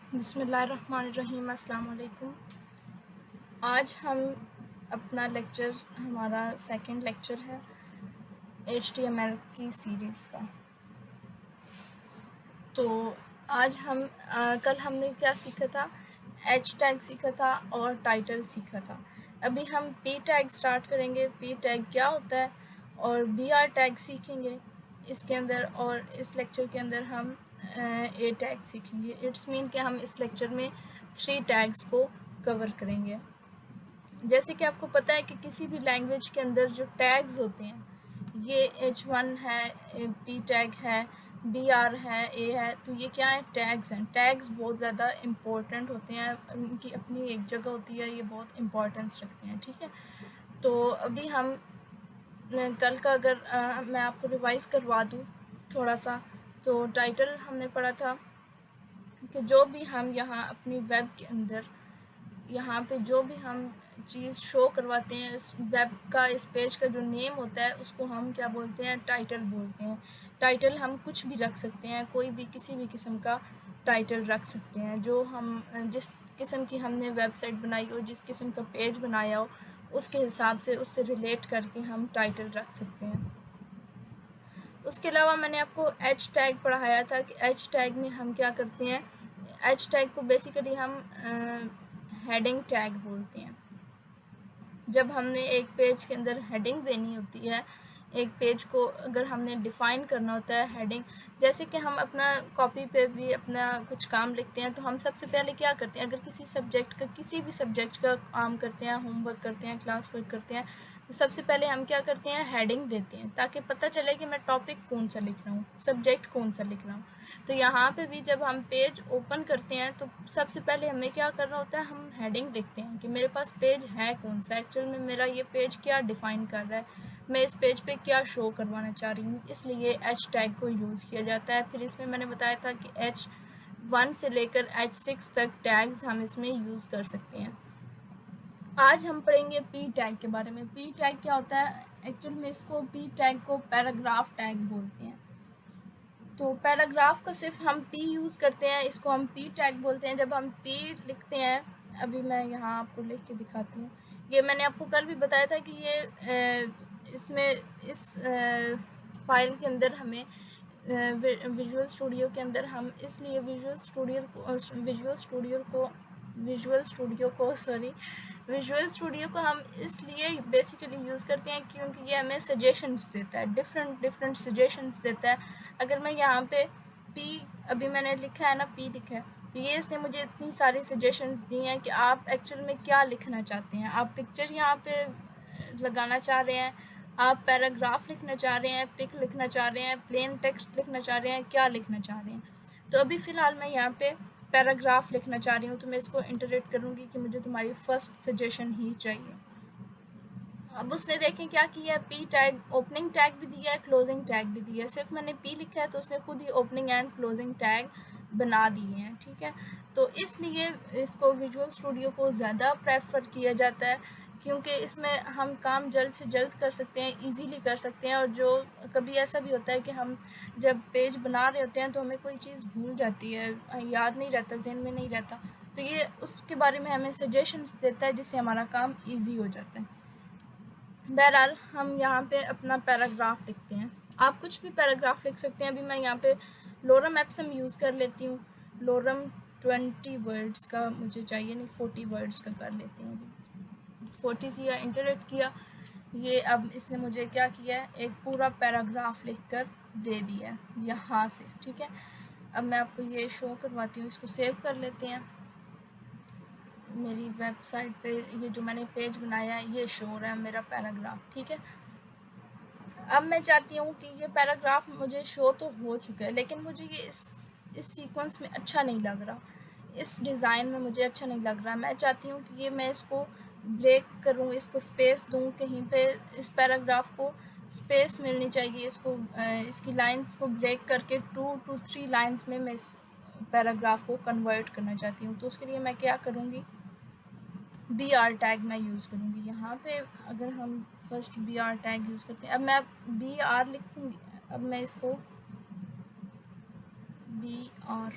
बिस्मिल्लाहिर्रहमानिर्रहीम। अस्सलाम वालेकुम। आज हम अपना लेक्चर हमारा सेकंड लेक्चर है HTML की सीरीज़ का। तो आज हम कल हमने क्या सीखा था, H टैग सीखा था और टाइटल सीखा था। अभी हम P टैग स्टार्ट करेंगे। P टैग क्या होता है और BR टैग सीखेंगे इसके अंदर, और इस लेक्चर के अंदर हम A टैग सीखेंगे। इट्स मीन कि हम इस लेक्चर में 3 टैग्स को कवर करेंगे। जैसे कि आपको पता है कि किसी भी लैंग्वेज के अंदर जो टैग्स होते हैं, ये H1 है, P टैग है, BR है, A है, तो ये क्या है, टैग्स हैं। टैग्स बहुत ज़्यादा इम्पोर्टेंट होते हैं, उनकी अपनी एक जगह होती है, ये बहुत इम्पोर्टेंस रखते हैं। ठीक है, तो अभी हम कल का अगर मैं आपको रिवाइज़ करवा दूँ थोड़ा सा, तो टाइटल हमने पढ़ा था कि जो भी हम यहाँ अपनी वेब के अंदर यहाँ पे जो भी हम चीज़ शो करवाते हैं, इस वेब का, इस पेज का जो नेम होता है उसको हम क्या बोलते हैं, टाइटल बोलते हैं। टाइटल हम कुछ भी रख सकते हैं, कोई भी किसी भी किस्म का टाइटल रख सकते हैं। जो हम जिस किस्म की हमने वेबसाइट बनाई हो, जिस किस्म का पेज बनाया हो, उसके हिसाब से उससे रिलेट करके हम टाइटल रख सकते हैं। उसके अलावा मैंने आपको H टैग पढ़ाया था कि H टैग में हम क्या करते हैं। H टैग को बेसिकली हम हेडिंग टैग बोलते हैं। जब हमने एक पेज के अंदर हेडिंग देनी होती है, एक पेज को अगर हमने डिफ़ाइन करना होता है हेडिंग, जैसे कि हम अपना कॉपी पे भी अपना कुछ काम लिखते हैं, तो हम सबसे पहले क्या करते हैं, अगर किसी भी सब्जेक्ट का काम करते हैं, होमवर्क करते हैं, क्लास वर्क करते हैं, तो सबसे पहले हम क्या करते हैं, हेडिंग देते हैं, ताकि पता चले कि मैं टॉपिक कौन सा लिख रहा हूँ, सब्जेक्ट कौन सा लिख रहा हूँ। तो यहाँ पे भी जब हम पेज ओपन करते हैं, तो सबसे पहले हमें क्या करना होता है, हम हेडिंग लिखते हैं कि मेरे पास पेज है कौन सा, एक्चुअल में मेरा ये पेज क्या डिफ़ाइन कर रहा है, मैं इस पेज पे क्या शो करवाना चाह रही हूँ, इसलिए H टैग को यूज़ किया जाता है। फिर इसमें मैंने बताया था कि H1 से लेकर H6 तक टैग्स हम इसमें यूज़ कर सकते हैं। आज हम पढ़ेंगे P टैग के बारे में। P टैग क्या होता है, एक्चुअल में इसको P टैग को पैराग्राफ टैग बोलते हैं। तो पैराग्राफ का सिर्फ हम P यूज़ करते हैं, इसको हम P टैग बोलते हैं। जब हम P लिखते हैं, अभी मैं यहाँ आपको लिख के दिखाती हूँ। ये मैंने आपको कल भी बताया था कि ये इसमें इस फाइल के अंदर हमें विजुअल स्टूडियो के अंदर हम इसलिए विजुअल स्टूडियो को हम इसलिए बेसिकली यूज़ करते हैं क्योंकि ये हमें सजेशंस देता है, डिफरेंट सजेशंस देता है। अगर मैं यहाँ पे P अभी मैंने लिखा है ना, P लिखा है, तो ये इसने मुझे इतनी सारी सजेशंस दी हैं कि आप एक्चुअल में क्या लिखना चाहते हैं। आप पिक्चर यहाँ पे लगाना चाह रहे हैं, आप पैराग्राफ लिखना चाह रहे हैं, पिक लिखना चाह रहे हैं, प्लेन टेक्स्ट लिखना चाह रहे हैं, क्या लिखना चाह रहे हैं। तो अभी फ़िलहाल मैं यहाँ पे पैराग्राफ लिखना चाह रही हूँ, तो मैं इसको इंटरेक्ट करूँगी कि मुझे तुम्हारी फर्स्ट सजेशन ही चाहिए। अब उसने देखें क्या किया है, P टैग ओपनिंग टैग भी दिया है, क्लोजिंग टैग भी दिया है। सिर्फ मैंने P लिखा है तो उसने खुद ही ओपनिंग एंड क्लोजिंग टैग बना दिए हैं। ठीक है, तो इसलिए इसको विजुअल स्टूडियो को ज़्यादा प्रेफर किया जाता है, क्योंकि इसमें हम काम जल्द से जल्द कर सकते हैं, इजीली कर सकते हैं। और जो कभी ऐसा भी होता है कि हम जब पेज बना रहे होते हैं तो हमें कोई चीज़ भूल जाती है, याद नहीं रहता, जहन में नहीं रहता, तो ये उसके बारे में हमें सजेशंस देता है, जिससे हमारा काम ईजी हो जाता है। बहरहाल हम यहाँ पे अपना पैराग्राफ लिखते हैं। आप कुछ भी पैराग्राफ लिख सकते हैं। अभी मैं यहाँ पे लोरम एप्सम यूज़ कर लेती हूँ। लोरम 20 वर्ड्स का मुझे चाहिए, नहीं 40 वर्ड्स का कर लेते हैं। अभी 40 किया, इंटरेक्ट किया, ये अब इसने मुझे क्या किया है, एक पूरा पैराग्राफ लिख कर दे दिया है यहाँ से। ठीक है, अब मैं आपको ये शो करवाती हूँ, इसको सेव कर लेते हैं। मेरी वेबसाइट पे ये जो मैंने पेज बनाया है, ये शो हो रहा है मेरा पैराग्राफ। ठीक है, अब मैं चाहती हूँ कि ये पैराग्राफ मुझे शो तो हो चुका है, लेकिन मुझे ये इस सीक्वेंस में अच्छा नहीं लग रहा, इस डिज़ाइन में मुझे अच्छा नहीं लग रहा। मैं चाहती हूँ कि ये मैं इसको ब्रेक करूँ, इसको स्पेस दूँ, कहीं पे इस पैराग्राफ को स्पेस मिलनी चाहिए। इसको इसकी लाइंस को ब्रेक करके 2 to 3 लाइंस में मैं इस पैराग्राफ को कन्वर्ट करना चाहती हूँ। तो उसके लिए मैं क्या करूँगी, BR टैग मैं यूज़ करूँगी। यहाँ पे अगर हम फर्स्ट BR टैग यूज़ करते हैं, अब मैं BR लिखूँगी। अब मैं इसको BR,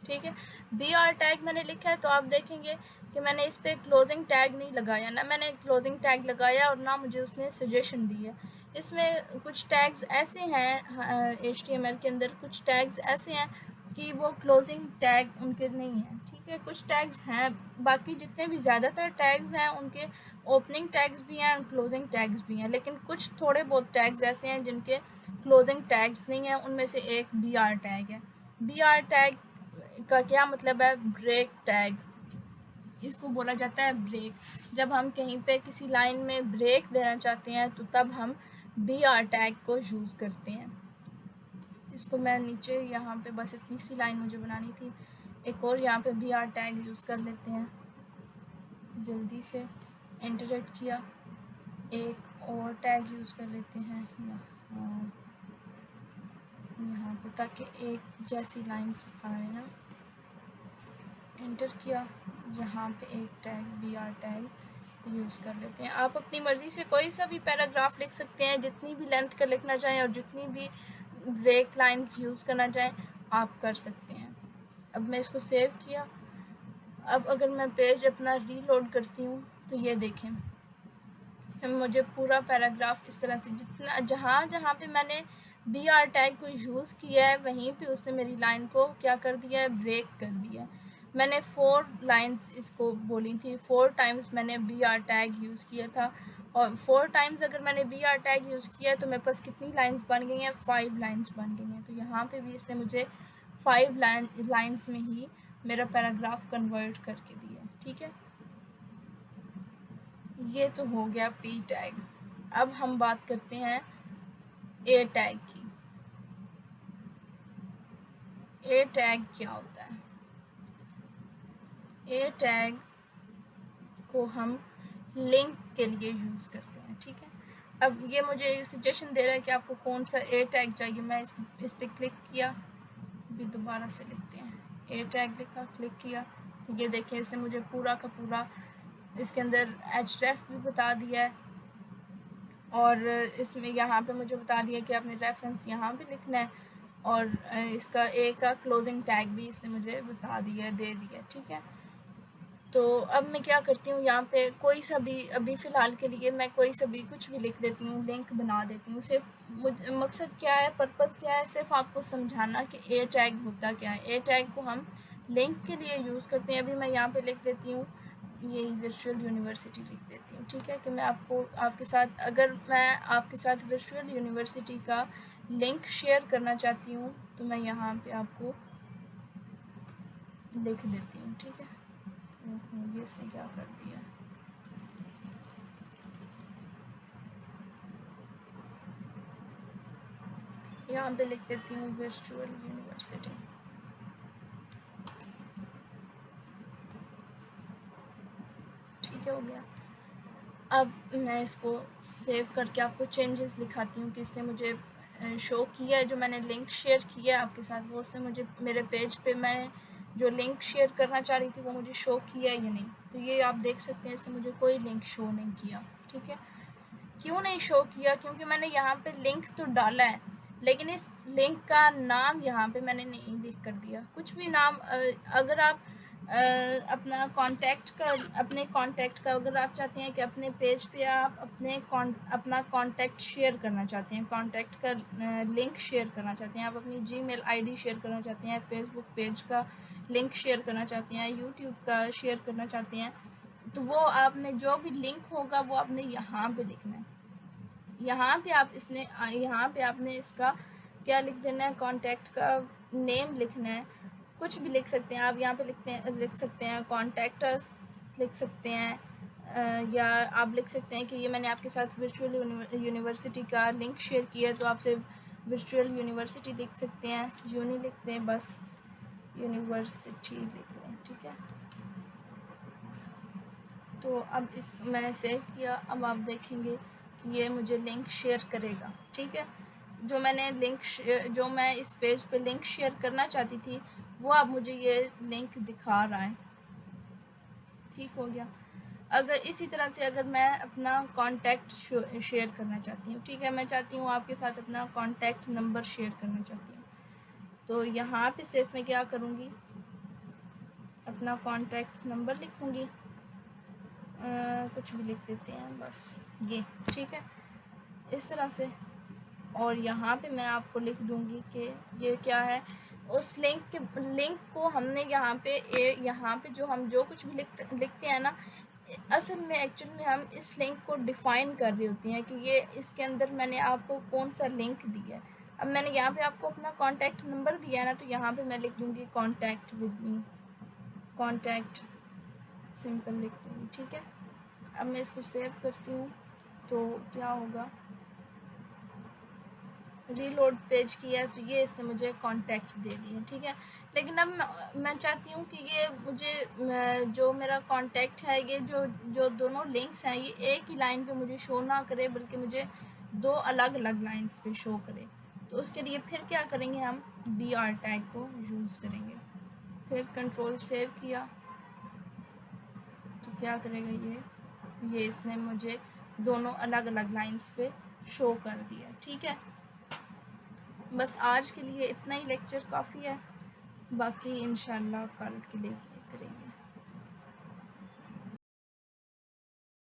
ठीक है। बी आर टैग मैंने लिखा है तो आप देखेंगे कि मैंने इस पर क्लोजिंग टैग नहीं लगाया, ना मैंने क्लोजिंग टैग लगाया और ना मुझे उसने सजेशन दी है। इसमें कुछ टैग्स ऐसे हैं HTML के अंदर, कुछ टैग्स ऐसे हैं कि वो क्लोजिंग टैग उनके नहीं हैं, ठीक है। कुछ टैग्स हैं, बाकी जितने भी ज़्यादातर टैग्स हैं उनके ओपनिंग टैग्स भी हैं और क्लोजिंग टैग्स भी हैं, लेकिन कुछ थोड़े बहुत टैग्स ऐसे हैं जिनके क्लोजिंग टैग्स नहीं हैं। उनमें से एक बी आर टैग है। बी आर टैग का क्या मतलब है? ब्रेक टैग, इसको बोला जाता है ब्रेक। जब हम कहीं पे किसी लाइन में ब्रेक देना चाहते हैं तो तब हम बी आर टैग को यूज़ करते हैं। इसको मैं नीचे यहाँ पे बस इतनी सी लाइन मुझे बनानी थी, एक और यहाँ पे बी आर टैग यूज़ कर लेते हैं। जल्दी से एंटर किया, एक और टैग यूज़ कर लेते हैं यहाँ पे, ताकि एक जैसी लाइन्स आए ना। एंटर किया, यहाँ पे एक tag B R tag use कर लेते हैं। आप अपनी मर्ज़ी से कोई सा भी पैराग्राफ लिख सकते हैं, जितनी भी लेंथ का लिखना चाहें और जितनी भी ब्रेक लाइंस यूज़ करना चाहें आप कर सकते हैं। अब मैं इसको सेव किया। अब अगर मैं पेज अपना रीलोड करती हूँ तो ये देखें, इसमें मुझे पूरा पैराग्राफ इस तरह से जितना जहाँ पे मैंने बी आर टैग को यूज़ किया है वहीं पे उसने मेरी लाइन को क्या कर दिया है? ब्रेक कर दिया है। मैंने 4 लाइंस इसको बोली थी, 4 टाइम्स मैंने बी आर टैग यूज़ किया था, और 4 टाइम्स अगर मैंने बी आर टैग यूज़ किया है तो मेरे पास कितनी लाइंस बन गई हैं? 5 लाइंस बन गई हैं। तो यहाँ पे भी इसने मुझे 5 लाइंस में ही मेरा पैराग्राफ कन्वर्ट करके दिया, ठीक है। ये तो हो गया पी टैग। अब हम बात करते हैं ए टैग की। ए टैग क्या होता है? ए टैग को हम लिंक के लिए यूज़ करते हैं, ठीक है। अब ये मुझे सजेशन दे रहा है कि आपको कौन सा ए टैग चाहिए। मैं इस पर क्लिक किया, अभी दोबारा से लिखते हैं, ए टैग लिखा, क्लिक किया तो ये देखिए इसने मुझे पूरा का पूरा इसके अंदर href भी बता दिया है, और इसमें यहाँ पे मुझे बता दिया कि आपने रेफरेंस यहाँ पे लिखना है, और इसका ए का क्लोजिंग टैग भी इसने मुझे बता दिया, दे दिया, ठीक है। तो अब मैं क्या करती हूँ, यहाँ पे कोई सा भी अभी फ़िलहाल के लिए मैं कोई सा भी कुछ भी लिख देती हूँ, लिंक बना देती हूँ। सिर्फ मकसद क्या है, पर्पज़ क्या है? सिर्फ आपको समझाना कि ए टैग होता क्या है। ए टैग को हम लिंक के लिए यूज़ करते हैं। अभी मैं यहाँ पे लिख देती हूँ, यही वर्चुअल यूनिवर्सिटी लिख देती हूँ, ठीक है, कि मैं आपके साथ, अगर मैं आपके साथ वर्चुअल यूनिवर्सिटी का लिंक शेयर करना चाहती हूँ तो मैं यहाँ पे आपको लिख देती हूँ, ठीक है। ये इसने क्या कर दिया? यहाँ पे लिख देती हूँ वर्चुअल यूनिवर्सिटी, ठीक है, हो गया। अब मैं इसको सेव करके आपको चेंजेस दिखाती हूँ कि इसने मुझे शो किया है, जो मैंने लिंक शेयर किया है आपके साथ वो उसने मुझे मेरे पेज पे मैं जो लिंक शेयर करना चाह रही थी वो मुझे शो किया है या नहीं। तो ये आप देख सकते हैं, इसने मुझे कोई लिंक शो नहीं किया, ठीक है। क्यों नहीं शो किया? क्योंकि मैंने यहाँ पे लिंक तो डाला है, लेकिन इस लिंक का नाम यहाँ पे मैंने नहीं लिख कर दिया। कुछ भी नाम, अगर आप अपना अपने कॉन्टैक्ट का अगर आप चाहते हैं कि अपने पेज पे आप अपना कॉन्टैक्ट शेयर करना चाहते हैं, कॉन्टैक्ट का लिंक शेयर करना चाहते हैं, आप अपनी जीमेल आईडी शेयर करना चाहते हैं, फेसबुक पेज का लिंक शेयर करना चाहते हैं, यूट्यूब का शेयर करना चाहते हैं, तो वो आपने जो भी लिंक होगा वो आपने यहाँ पे लिखना है। यहाँ पे आपने इसका क्या लिख देना है? कॉन्टैक्ट का नेम लिखना है। कुछ भी लिख सकते हैं आप, यहाँ पे लिख सकते हैं कॉन्टैक्ट अस लिख सकते हैं, या आप लिख सकते हैं कि ये मैंने आपके साथ वर्चुअल यूनिवर्सिटी का लिंक शेयर किया है, तो आप सिर्फ वर्चुअल यूनिवर्सिटी लिख सकते हैं, यूनी लिखते हैं, बस यूनिवर्सिटी लिख लें, ठीक है। तो अब इस मैंने सेव किया। अब आप देखेंगे कि ये मुझे लिंक शेयर करेगा, ठीक है। जो मैं इस पेज पे लिंक शेयर करना चाहती थी वो अब मुझे ये लिंक दिखा रहा है, ठीक हो गया। अगर इसी तरह से अगर मैं अपना कॉन्टैक्ट शेयर करना चाहती हूँ, ठीक है, मैं चाहती हूँ आपके साथ अपना कॉन्टैक्ट नंबर शेयर करना चाहती हूँ, तो यहाँ पे सिर्फ मैं क्या करूँगी, अपना कॉन्टैक्ट नंबर लिखूँगी, कुछ भी लिख देते हैं बस ये, ठीक है, इस तरह से। और यहाँ पे मैं आपको लिख दूँगी कि ये क्या है। उस लिंक को हमने यहाँ पे जो हम जो कुछ भी लिखते हैं ना, असल में एक्चुअल में हम इस लिंक को डिफ़ाइन कर रही होती हैं कि ये इसके अंदर मैंने आपको कौन सा लिंक दिया है। अब मैंने यहाँ पे आपको अपना कॉन्टैक्ट नंबर दिया है ना, तो यहाँ पे मैं लिख दूँगी contact with me, contact simple लिख दूँगी, ठीक है। अब मैं इसको सेव करती हूँ तो क्या होगा, रीलोड पेज किया तो ये इसने मुझे कांटेक्ट दे दिया, ठीक है। लेकिन अब मैं चाहती हूँ कि ये मुझे जो मेरा कांटेक्ट है, ये जो दोनों लिंक्स हैं, ये एक ही लाइन पे मुझे शो ना करे, बल्कि मुझे दो अलग अलग लाइंस पे शो करे। तो उसके लिए फिर क्या करेंगे, हम BR टैग को यूज़ करेंगे। फिर कंट्रोल सेव किया तो क्या करेगा, ये इसने मुझे दोनों अलग अलग लाइंस पे शो कर दिया, ठीक है। बस आज के लिए इतना ही लेक्चर काफ़ी है, बाकी इंशाल्लाह कल के लिए करेंगे।